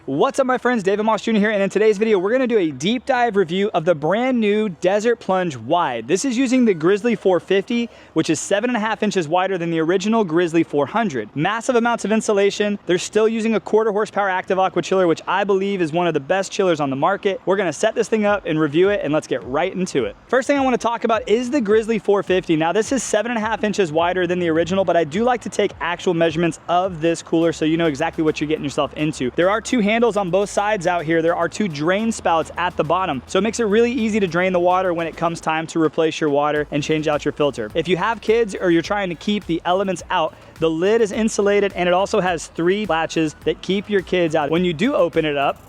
What's up my friends, David Moss Jr. here, and in today's video we're going to do a deep dive review of the brand new Desert Plunge Wide. This is using the Grizzly 450, which is 7.5 inches wider than the original Grizzly 400. Massive amounts of insulation. They're still using a 1/4 horsepower active aqua chiller, which I believe is one of the best chillers on the market. We're going to set this thing up and review it, and let's get right into it. First thing I want to talk about is the Grizzly 450. Now this is 7.5 inches wider than the original, but I do like to take actual measurements of this cooler so you know exactly what you're getting yourself into. There are two handles on both sides out here. There are two drain spouts at the bottom, so it makes it really easy to drain the water when it comes time to replace your water and change out your filter. If you have kids or you're trying to keep the elements out, the lid is insulated and it also has 3 latches that keep your kids out. When you do open it up,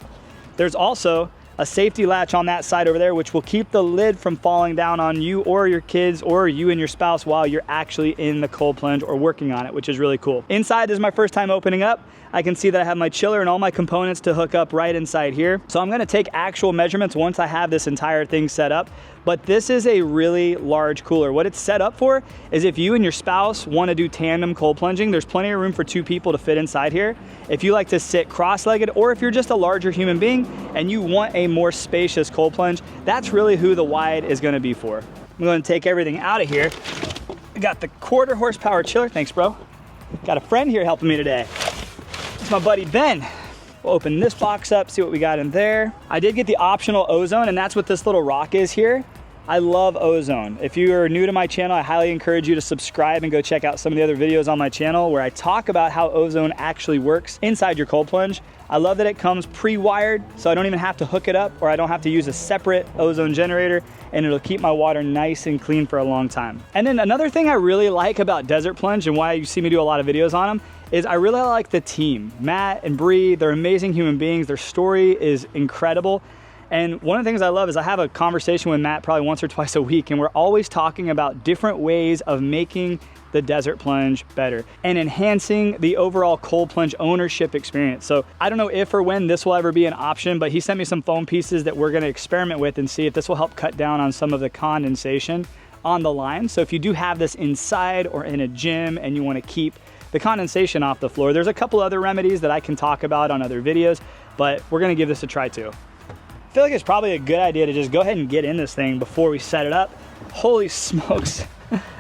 there's also a safety latch on that side over there, which will keep the lid from falling down on you or your kids or you and your spouse while you're actually in the cold plunge or working on it, which is really cool. Inside, this is my first time opening up. I can see that I have my chiller and all my components to hook up right inside here. So I'm gonna take actual measurements once I have this entire thing set up. But this is a really large cooler. What it's set up for is if you and your spouse wanna do tandem cold plunging, there's plenty of room for 2 people to fit inside here. If you like to sit cross-legged, or if you're just a larger human being and you want a more spacious cold plunge, that's really who the Wide is gonna be for. I'm gonna take everything out of here. I got the 1/4 horsepower chiller, thanks bro. Got a friend here helping me today. It's my buddy Ben. We'll open this box up, see what we got in there. I did get the optional ozone, and that's what this little rock is here. I love ozone. If you are new to my channel, I highly encourage you to subscribe and go check out some of the other videos on my channel where I talk about how ozone actually works inside your cold plunge. I love that it comes pre-wired, so I don't even have to hook it up, or I don't have to use a separate ozone generator, and it'll keep my water nice and clean for a long time. And then another thing I really like about Desert Plunge, and why you see me do a lot of videos on them, is I really like the team. Matt and Bree, they're amazing human beings. Their story is incredible. And one of the things I love is I have a conversation with Matt probably once or twice a week, and we're always talking about different ways of making the Desert Plunge better and enhancing the overall cold plunge ownership experience. So I don't know if or when this will ever be an option, but he sent me some foam pieces that we're gonna experiment with and see if this will help cut down on some of the condensation on the line. So if you do have this inside or in a gym and you wanna keep the condensation off the floor, there's a couple other remedies that I can talk about on other videos, but we're gonna give this a try too. I feel like it's probably a good idea to just go ahead and get in this thing before we set it up. Holy smokes,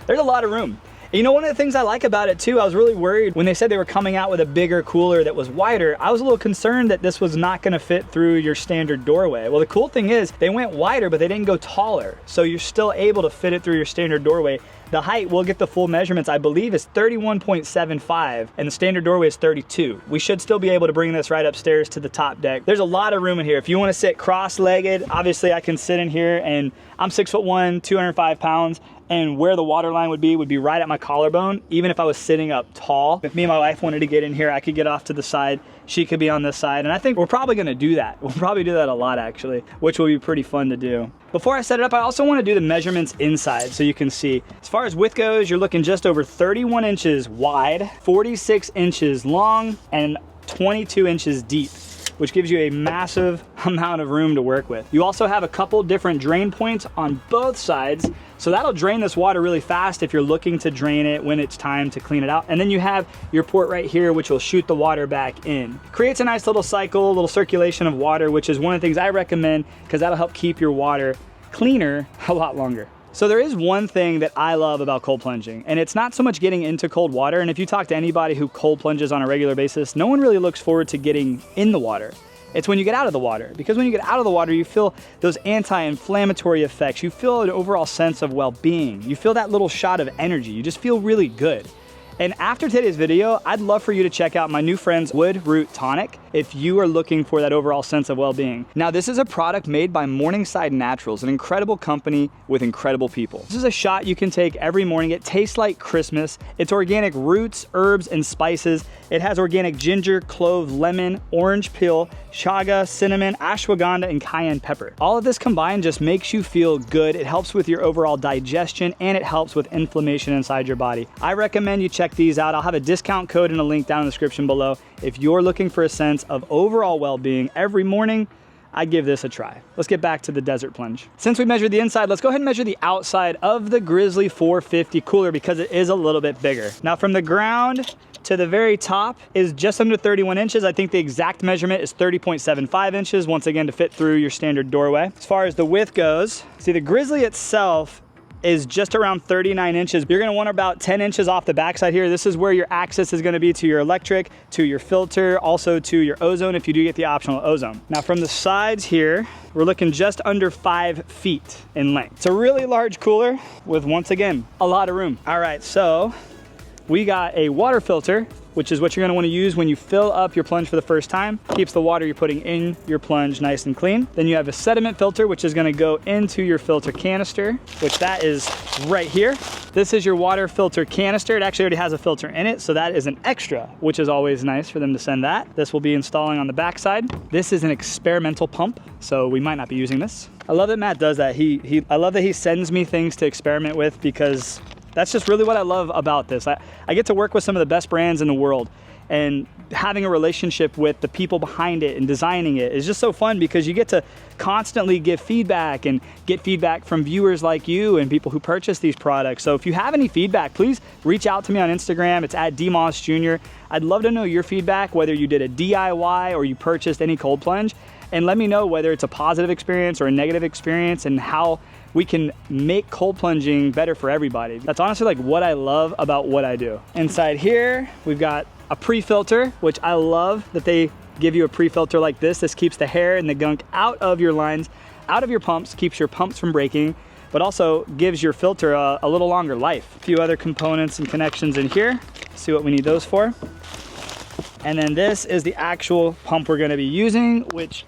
there's a lot of room. You know, one of the things I like about it too, I was really worried when they said they were coming out with a bigger cooler that was wider. I was a little concerned that this was not gonna fit through your standard doorway. Well, the cool thing is they went wider, but they didn't go taller. So you're still able to fit it through your standard doorway. The height, we'll get the full measurements, I believe is 31.75 and the standard doorway is 32. We should still be able to bring this right upstairs to the top deck. There's a lot of room in here. If you wanna sit cross-legged, obviously I can sit in here, and I'm 6'1", 205 pounds, and where the water line would be right at my collarbone, even if I was sitting up tall. If me and my wife wanted to get in here, I could get off to the side, she could be on this side, and I think we're probably gonna do that. We'll probably do that a lot actually, which will be pretty fun to do. Before I set it up, I also wanna do the measurements inside so you can see. As far as width goes, you're looking just over 31 inches wide, 46 inches long, and 22 inches deep, which gives you a massive amount of room to work with. You also have a couple different drain points on both sides, so that'll drain this water really fast if you're looking to drain it when it's time to clean it out. And then you have your port right here, which will shoot the water back in. Creates a nice little cycle, a little circulation of water, which is one of the things I recommend because that'll help keep your water cleaner a lot longer. So there is one thing that I love about cold plunging, and it's not so much getting into cold water. And if you talk to anybody who cold plunges on a regular basis, no one really looks forward to getting in the water. It's when you get out of the water, because when you get out of the water, you feel those anti-inflammatory effects. You feel an overall sense of well-being. You feel that little shot of energy. You just feel really good. And after today's video, I'd love for you to check out my new friend's Wood Root Tonic if you are looking for that overall sense of well-being. Now, this is a product made by Morningside Naturals, an incredible company with incredible people. This is a shot you can take every morning. It tastes like Christmas. It's organic roots, herbs, and spices. It has organic ginger, clove, lemon, orange peel, chaga, cinnamon, ashwagandha, and cayenne pepper. All of this combined just makes you feel good. It helps with your overall digestion, and it helps with inflammation inside your body. I recommend you check these out. I'll have a discount code and a link down in the description below. If you're looking for a sense of overall well-being every morning, I give this a try. Let's get back to the Desert Plunge. Since we measured the inside, let's go ahead and measure the outside of the Grizzly 450 cooler because it is a little bit bigger. Now from the ground to the very top is just under 31 inches. I think the exact measurement is 30.75 inches, once again, to fit through your standard doorway. As far as the width goes, see, the Grizzly itself is just around 39 inches. You're gonna want about 10 inches off the backside here. This is where your access is gonna be to your electric, to your filter, also to your ozone if you do get the optional ozone. Now from the sides here, we're looking just under 5 feet in length. It's a really large cooler with, once again, a lot of room. All right, so we got a water filter, which is what you're gonna wanna use when you fill up your Plunge for the first time. Keeps the water you're putting in your Plunge nice and clean. Then you have a sediment filter, which is gonna go into your filter canister, which that is right here. This is your water filter canister. It actually already has a filter in it, so that is an extra, which is always nice for them to send that. This will be installing on the backside. This is an experimental pump, so we might not be using this. I love that Matt does that. I love that he sends me things to experiment with, because that's just really what I love about this. I get to work with some of the best brands in the world, and having a relationship with the people behind it and designing it is just so fun, because you get to constantly give feedback and get feedback from viewers like you and people who purchase these products. So if you have any feedback, please reach out to me on Instagram. It's at @dmossjr. I'd love to know your feedback, whether you did a DIY or you purchased any cold plunge, and let me know whether it's a positive experience or a negative experience, and how we can make cold plunging better for everybody. That's honestly like what I love about what I do. Inside here, we've got a pre-filter, which I love that they give you a pre-filter like this. This keeps the hair and the gunk out of your lines, out of your pumps, keeps your pumps from breaking, but also gives your filter a little longer life. A few other components and connections in here. See what we need those for. And then this is the actual pump we're gonna be using, which,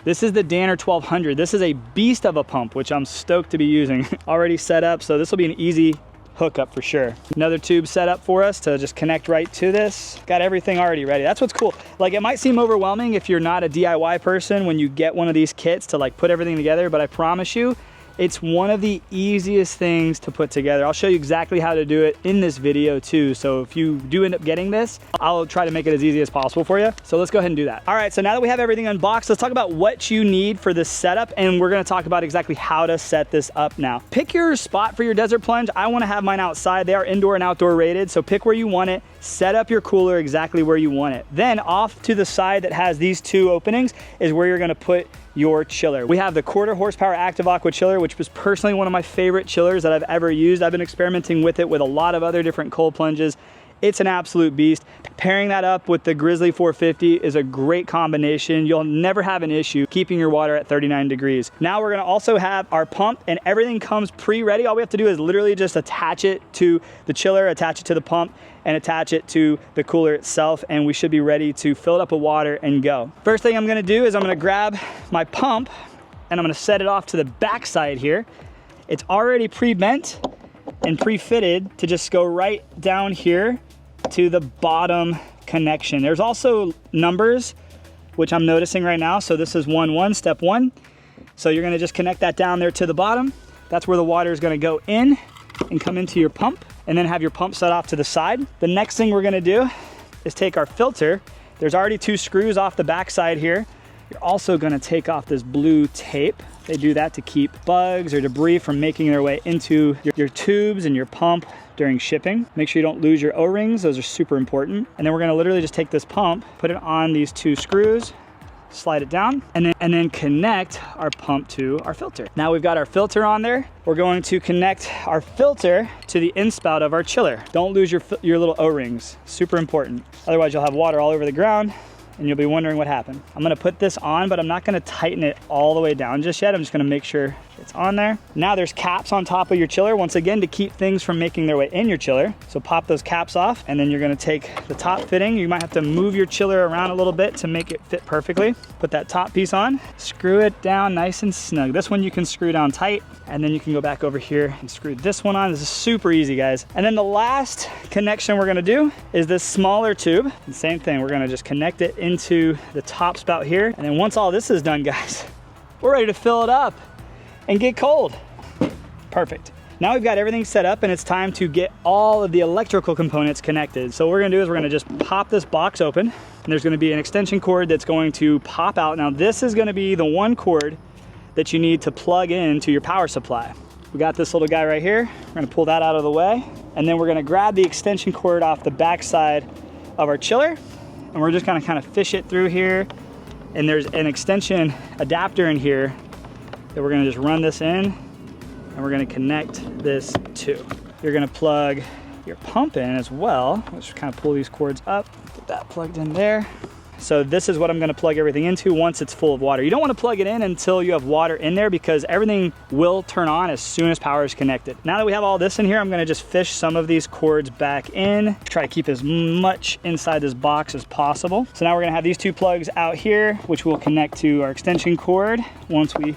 this is the Danner 1200. This is a beast of a pump, which I'm stoked to be using. Already set up, so this will be an easy hookup for sure. Another tube set up for us to just connect right to this. Got everything already ready. That's what's cool. Like, it might seem overwhelming if you're not a DIY person when you get one of these kits to like put everything together, but I promise you, it's one of the easiest things to put together. I'll show you exactly how to do it in this video too. So if you do end up getting this, I'll try to make it as easy as possible for you. So let's go ahead and do that. All right, so now that we have everything unboxed, let's talk about what you need for this setup, and we're gonna talk about exactly how to set this up now. Pick your spot for your Desert Plunge. I wanna have mine outside. They are indoor and outdoor rated, so pick where you want it. Set up your cooler exactly where you want it. Then off to the side that has these two openings is where you're gonna put your chiller. We have the 1/4 horsepower Active Aqua chiller, which was personally one of my favorite chillers that I've ever used. I've been experimenting with it with a lot of other different cold plunges. It's an absolute beast. Pairing that up with the Grizzly 450 is a great combination. You'll never have an issue keeping your water at 39 degrees. Now we're gonna also have our pump, and everything comes pre-ready. All we have to do is literally just attach it to the chiller, attach it to the pump, and attach it to the cooler itself, and we should be ready to fill it up with water and go. First thing I'm gonna do is I'm gonna grab my pump, and I'm gonna set it off to the back side here. It's already pre-bent and pre-fitted to just go right down here to the bottom connection. There's also numbers, which I'm noticing right now. So this is 1-1, step 1. So you're gonna just connect that down there to the bottom. That's where the water is gonna go in and come into your pump, and then have your pump set off to the side. The next thing we're gonna do is take our filter. There's already 2 screws off the back side here. You're also gonna take off this blue tape. They do that to keep bugs or debris from making their way into your tubes and your pump during shipping. Make sure you don't lose your O-rings, those are super important. And then we're gonna literally just take this pump, put it on these 2 screws, slide it down, and then connect our pump to our filter. Now we've got our filter on there. We're going to connect our filter to the inspout of our chiller. Don't lose your little O-rings, super important. Otherwise you'll have water all over the ground and you'll be wondering what happened. I'm gonna put this on, but I'm not gonna tighten it all the way down just yet. I'm just gonna make sure it's on there. Now there's caps on top of your chiller, once again, to keep things from making their way in your chiller. So pop those caps off, and then you're gonna take the top fitting. You might have to move your chiller around a little bit to make it fit perfectly. Put that top piece on, screw it down nice and snug. This one you can screw down tight, and then you can go back over here and screw this one on. This is super easy, guys. And then the last connection we're gonna do is this smaller tube. The same thing, we're gonna just connect it into the top spout here. And then once all this is done, guys, we're ready to fill it up and get cold. Perfect. Now we've got everything set up, and it's time to get all of the electrical components connected. So what we're gonna do is we're gonna just pop this box open, and there's gonna be an extension cord that's going to pop out. Now this is gonna be the one cord that you need to plug into your power supply. We got this little guy right here. We're gonna pull that out of the way, and then we're gonna grab the extension cord off the back side of our chiller, and we're just gonna kind of fish it through here. And there's an extension adapter in here that we're gonna just run this in, and we're gonna connect this to. You're gonna plug your pump in as well. Let's kind of pull these cords up, get that plugged in there. So this is what I'm gonna plug everything into once it's full of water. You don't wanna plug it in until you have water in there, because everything will turn on as soon as power is connected. Now that we have all this in here, I'm gonna just fish some of these cords back in, try to keep as much inside this box as possible. So now we're gonna have these two plugs out here, which will connect to our extension cord once we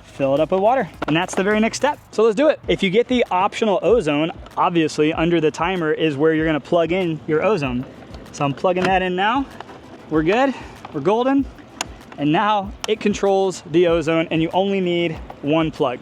fill it up with water. And that's the very next step. So let's do it. If you get the optional ozone, obviously under the timer is where you're gonna plug in your ozone. So I'm plugging that in now. We're good, we're golden. And now it controls the ozone, and you only need one plug.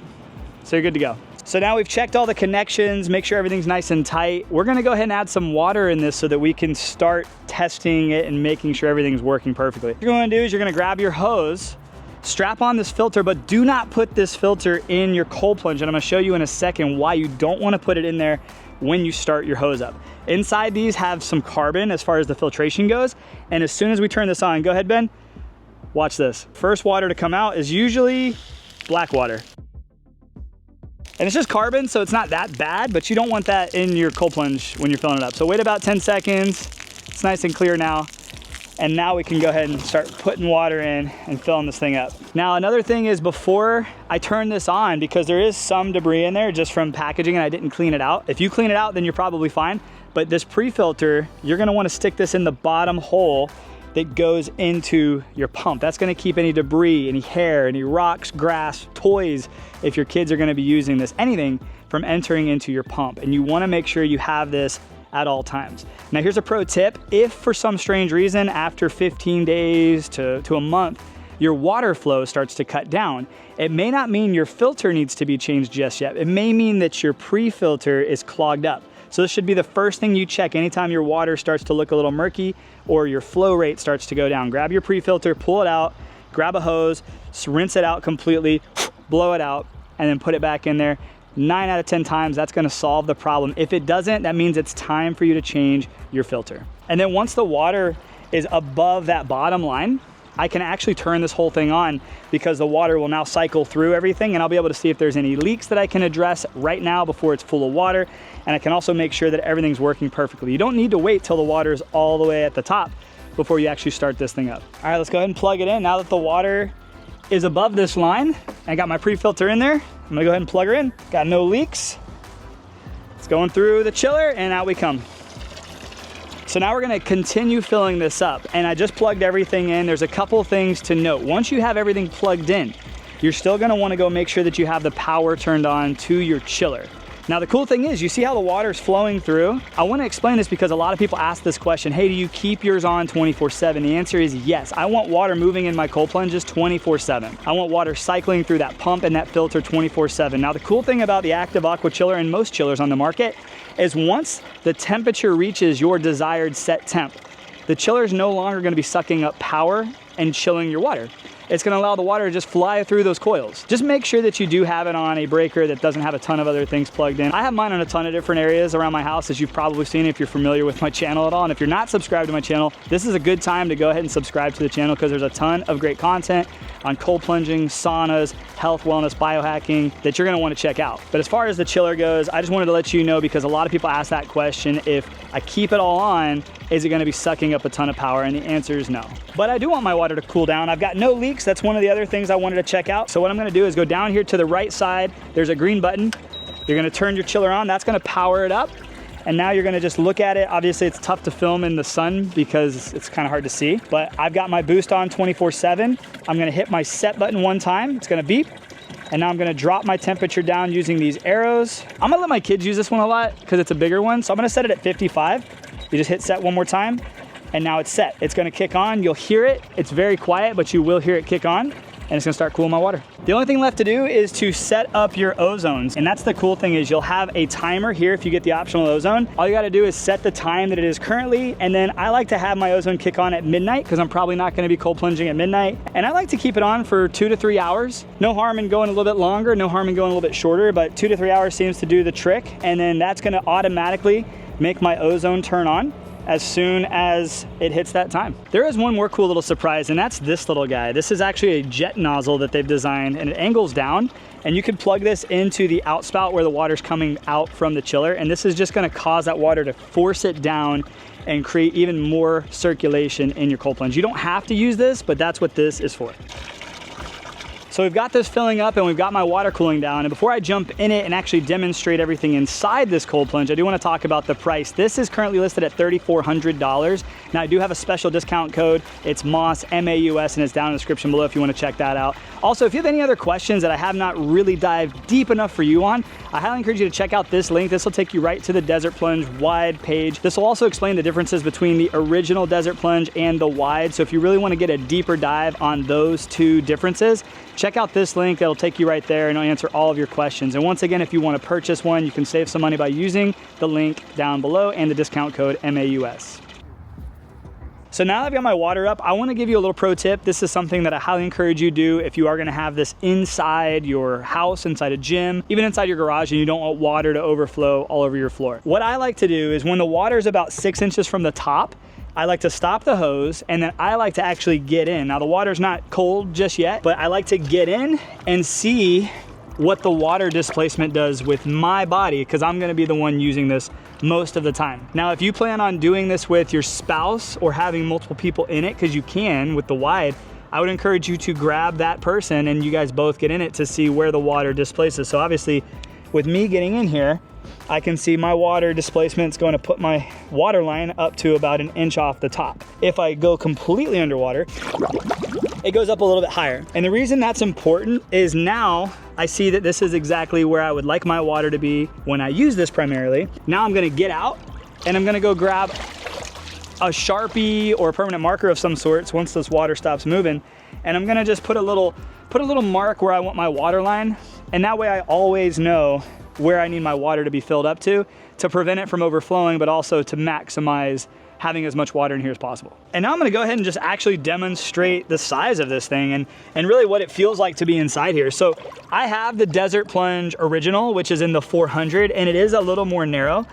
So you're good to go. So now we've checked all the connections, make sure everything's nice and tight. We're gonna go ahead and add some water in this so that we can start testing it and making sure everything's working perfectly. What you're gonna do is you're gonna grab your hose, strap on this filter, but do not put this filter in your cold plunge. And I'm gonna show you in a second why you don't wanna put it in there when you start your hose up. Inside these have some carbon as far as the filtration goes. And as soon as we turn this on, go ahead, Ben, watch this. First water to come out is usually black water. And it's just carbon, so it's not that bad, but you don't want that in your cold plunge when you're filling it up. So wait about 10 seconds. It's nice and clear now. And now we can go ahead and start putting water in and filling this thing up. Now, another thing is, before I turn this on, because there is some debris in there just from packaging and I didn't clean it out. If you clean it out, then you're probably fine. But this pre-filter, you're gonna wanna stick this in the bottom hole that goes into your pump. That's gonna keep any debris, any hair, any rocks, grass, toys, if your kids are gonna be using this, anything, from entering into your pump. And you wanna make sure you have this at all times. Now here's a pro tip. If for some strange reason, after 15 days to a month, your water flow starts to cut down, it may not mean your filter needs to be changed just yet. It may mean that your pre-filter is clogged up. So this should be the first thing you check anytime your water starts to look a little murky or your flow rate starts to go down. Grab your pre-filter, pull it out, grab a hose, rinse it out completely, blow it out, and then put it back in there. 9 out of 10 times, that's gonna solve the problem. If it doesn't, that means it's time for you to change your filter. And then once the water is above that bottom line, I can actually turn this whole thing on, because the water will now cycle through everything, and I'll be able to see if there's any leaks that I can address right now before it's full of water. And I can also make sure that everything's working perfectly. You don't need to wait till the water is all the way at the top before you actually start this thing up. All right, let's go ahead and plug it in. Now that the water is above this line, I got my pre-filter in there. I'm gonna go ahead and plug her in. Got no leaks. It's going through the chiller, and out we come. So now we're gonna continue filling this up, and I just plugged everything in. There's a couple things to note. Once you have everything plugged in, you're still gonna wanna go make sure that you have the power turned on to your chiller. Now the cool thing is, you see how the water's flowing through? I wanna explain this because a lot of people ask this question, hey, do you keep yours on 24/7? The answer is yes. I want water moving in my cold plunges 24/7. I want water cycling through that pump and that filter 24/7. Now the cool thing about the Active Aqua Chiller and most chillers on the market is once the temperature reaches your desired set temp, the chiller is no longer gonna be sucking up power and chilling your water. It's gonna allow the water to just fly through those coils. Just make sure that you do have it on a breaker that doesn't have a ton of other things plugged in. I have mine on a ton of different areas around my house, as you've probably seen if you're familiar with my channel at all. And if you're not subscribed to my channel, this is a good time to go ahead and subscribe to the channel, because there's a ton of great content on cold plunging, saunas, health, wellness, biohacking that you're gonna wanna check out. But as far as the chiller goes, I just wanted to let you know, because a lot of people ask that question, if I keep it all on, is it gonna be sucking up a ton of power? And the answer is no. But I do want my water to cool down. I've got no leaks. That's one of the other things I wanted to check out. So what I'm gonna do is go down here to the right side. There's a green button. You're gonna turn your chiller on. That's gonna power it up. And now you're gonna just look at it. Obviously it's tough to film in the sun because it's kind of hard to see, but I've got my boost on 24/7. I'm gonna hit my set button one time. It's gonna beep. And now I'm gonna drop my temperature down using these arrows. I'm gonna let my kids use this one a lot because it's a bigger one. So I'm gonna set it at 55. You just hit set one more time, and now it's set. It's gonna kick on. You'll hear it. It's very quiet, but you will hear it kick on, and it's gonna start cooling my water. The only thing left to do is to set up your ozones. And that's the cool thing, is you'll have a timer here if you get the optional ozone. All you gotta do is set the time that it is currently, and then I like to have my ozone kick on at midnight, because I'm probably not gonna be cold plunging at midnight. And I like to keep it on for 2 to 3 hours. No harm in going a little bit longer, no harm in going a little bit shorter, but 2 to 3 hours seems to do the trick. And then that's gonna automatically make my ozone turn on. as soon as it hits that time. There is one more cool little surprise, and that's this little guy. This is actually a jet nozzle that they've designed, and it angles down, and you can plug this into the outspout where the water's coming out from the chiller, and this is just gonna cause that water to force it down and create even more circulation in your cold plunge. You don't have to use this, but that's what this is for. So we've got this filling up and we've got my water cooling down. And before I jump in it and actually demonstrate everything inside this cold plunge, I do want to talk about the price. This is currently listed at $3,400. Now I do have a special discount code. It's MAUS, M-A-U-S, and it's down in the description below if you want to check that out. Also, if you have any other questions that I have not really dived deep enough for you on, I highly encourage you to check out this link. This will take you right to the Desert Plunge Wide page. This will also explain the differences between the original Desert Plunge and the Wide. So if you really want to get a deeper dive on those two differences, check out this link. It'll take you right there and it'll answer all of your questions. And once again, if you want to purchase one, you can save some money by using the link down below and the discount code MAUS. So now that I've got my water up, I want to give you a little pro tip. This is something that I highly encourage you to do if you are going to have this inside your house, inside a gym, even inside your garage, and you don't want water to overflow all over your floor. What I like to do is when the water is about 6 inches from the top, I like to stop the hose, and then I like to actually get in. Now the water's not cold just yet, but I like to get in and see what the water displacement does with my body, because I'm gonna be the one using this most of the time. Now, if you plan on doing this with your spouse or having multiple people in it, because you can with the Wide, I would encourage you to grab that person and you guys both get in it to see where the water displaces. So obviously, with me getting in here, I can see my water displacement is going to put my water line up to about 1 inch off the top. If I go completely underwater, it goes up a little bit higher. And the reason that's important is now I see that this is exactly where I would like my water to be when I use this primarily. Now I'm gonna get out and I'm gonna go grab a Sharpie or a permanent marker of some sorts once this water stops moving. And I'm gonna just put a little mark where I want my water line. And that way I always know where I need my water to be filled up to prevent it from overflowing, but also to maximize having as much water in here as possible. And now I'm gonna go ahead and just actually demonstrate the size of this thing and really what it feels like to be inside here. So I have the Desert Plunge Original, which is in the 400, and it is a little more narrow.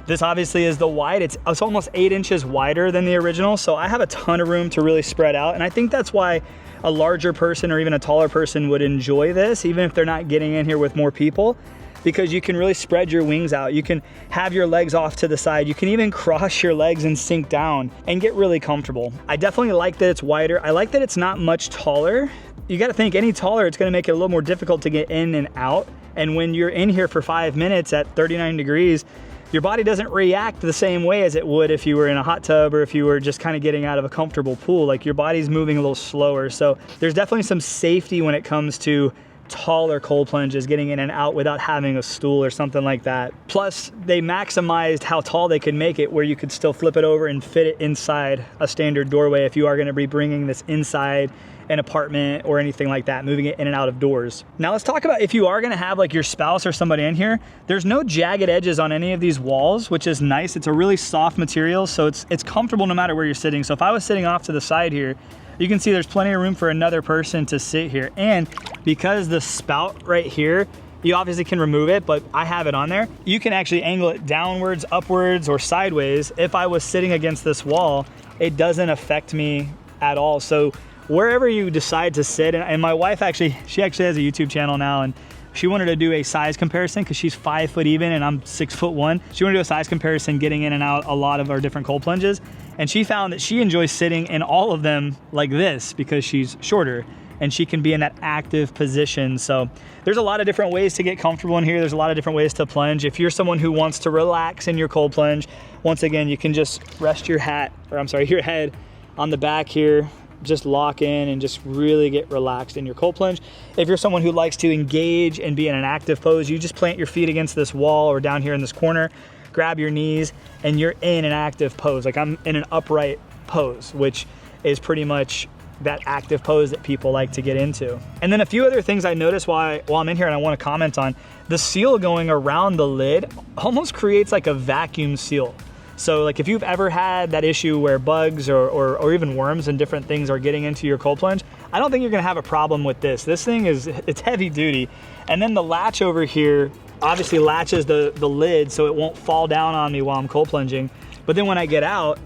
This obviously is the Wide. It's almost 8 inches wider than the original, so I have a ton of room to really spread out, and I think that's why a larger person or even a taller person would enjoy this, even if they're not getting in here with more people, because you can really spread your wings out. You can have your legs off to the side. You can even cross your legs and sink down and get really comfortable. I definitely like that it's wider. I like that it's not much taller. You gotta think any taller, it's gonna make it a little more difficult to get in and out. And when you're in here for 5 minutes at 39 degrees, your body doesn't react the same way as it would if you were in a hot tub or if you were just kind of getting out of a comfortable pool. Like your body's moving a little slower. So there's definitely some safety when it comes to taller cold plunges, getting in and out without having a stool or something like that. Plus, they maximized how tall they could make it, where you could still flip it over and fit it inside a standard doorway if you are gonna be bringing this inside an apartment or anything like that, moving it in and out of doors. Now let's talk about if you are gonna have like your spouse or somebody in here, there's no jagged edges on any of these walls, which is nice. It's a really soft material, so it's comfortable no matter where you're sitting. So if I was sitting off to the side here, you can see there's plenty of room for another person to sit here. And because the spout right here, you obviously can remove it, but I have it on there. You can actually angle it downwards, upwards, or sideways. If I was sitting against this wall, it doesn't affect me at all. So wherever you decide to sit, and my wife she actually has a YouTube channel now, and she wanted to do a size comparison because she's 5 foot even and I'm 6'1". She wanted to do a size comparison getting in and out a lot of our different cold plunges. And she found that she enjoys sitting in all of them like this because she's shorter and she can be in that active position. So there's a lot of different ways to get comfortable in here. There's a lot of different ways to plunge. If you're someone who wants to relax in your cold plunge, once again, you can just rest your head on the back here, just lock in and just really get relaxed in your cold plunge. If you're someone who likes to engage and be in an active pose, you just plant your feet against this wall or down here in this corner, grab your knees, and you're in an active pose. Like I'm in an upright pose, which is pretty much that active pose that people like to get into. And then a few other things I noticed while I'm in here and I want to comment on, the seal going around the lid almost creates like a vacuum seal. So like if you've ever had that issue where bugs or even worms and different things are getting into your cold plunge, I don't think you're gonna have a problem with this. This thing it's heavy duty. And then the latch over here obviously latches the lid so it won't fall down on me while I'm cold plunging. But then when I get out,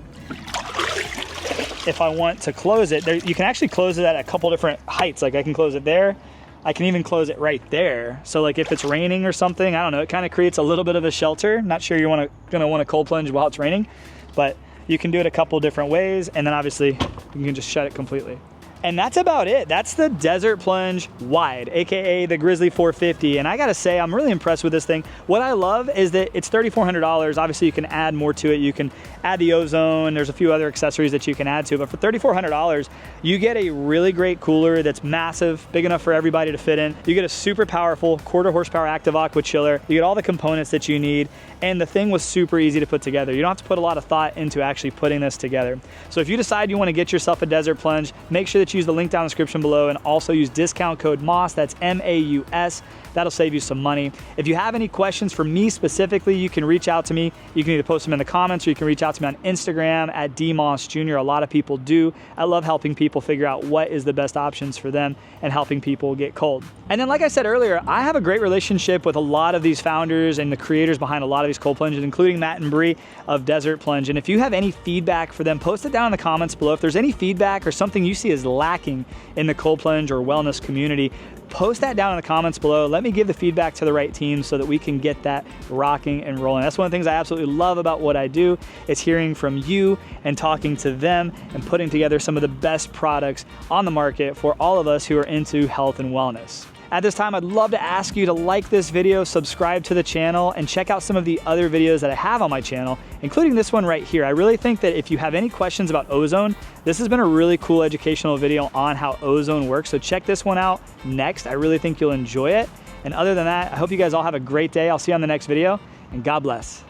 if I want to close it, you can actually close it at a couple different heights. Like I can close it there. I can even close it right there. So like if it's raining or something, I don't know, it kind of creates a little bit of a shelter. Not sure you're gonna want to cold plunge while it's raining, but you can do it a couple different ways. And then obviously you can just shut it completely. And that's about it. That's the Desert Plunge Wide, AKA the Grizzly 450. And I gotta say, I'm really impressed with this thing. What I love is that it's $3,400. Obviously you can add more to it. You can add the ozone. There's a few other accessories that you can add to, but for $3,400, you get a really great cooler that's massive, big enough for everybody to fit in. You get a super powerful 1/4 horsepower active aqua chiller. You get all the components that you need. And the thing was super easy to put together. You don't have to put a lot of thought into actually putting this together. So if you decide you want to get yourself a Desert Plunge, make sure that you use the link down in the description below and also use discount code MAUS, that's MAUS. That'll save you some money. If you have any questions for me specifically, you can reach out to me. You can either post them in the comments or you can reach out to me on Instagram at DMossJr. A lot of people do. I love helping people figure out what is the best options for them and helping people get cold. And then like I said earlier, I have a great relationship with a lot of these founders and the creators behind a lot of these cold plunges, including Matt and Bree of Desert Plunge. And if you have any feedback for them, post it down in the comments below. If there's any feedback or something you see as lacking in the cold plunge or wellness community, post that down in the comments below. Let me give the feedback to the right team so that we can get that rocking and rolling. That's one of the things I absolutely love about what I do, is hearing from you and talking to them and putting together some of the best products on the market for all of us who are into health and wellness. At this time, I'd love to ask you to like this video, subscribe to the channel, and check out some of the other videos that I have on my channel, including this one right here. I really think that if you have any questions about ozone, this has been a really cool educational video on how ozone works. So check this one out next. I really think you'll enjoy it. And other than that, I hope you guys all have a great day. I'll see you on the next video, and God bless.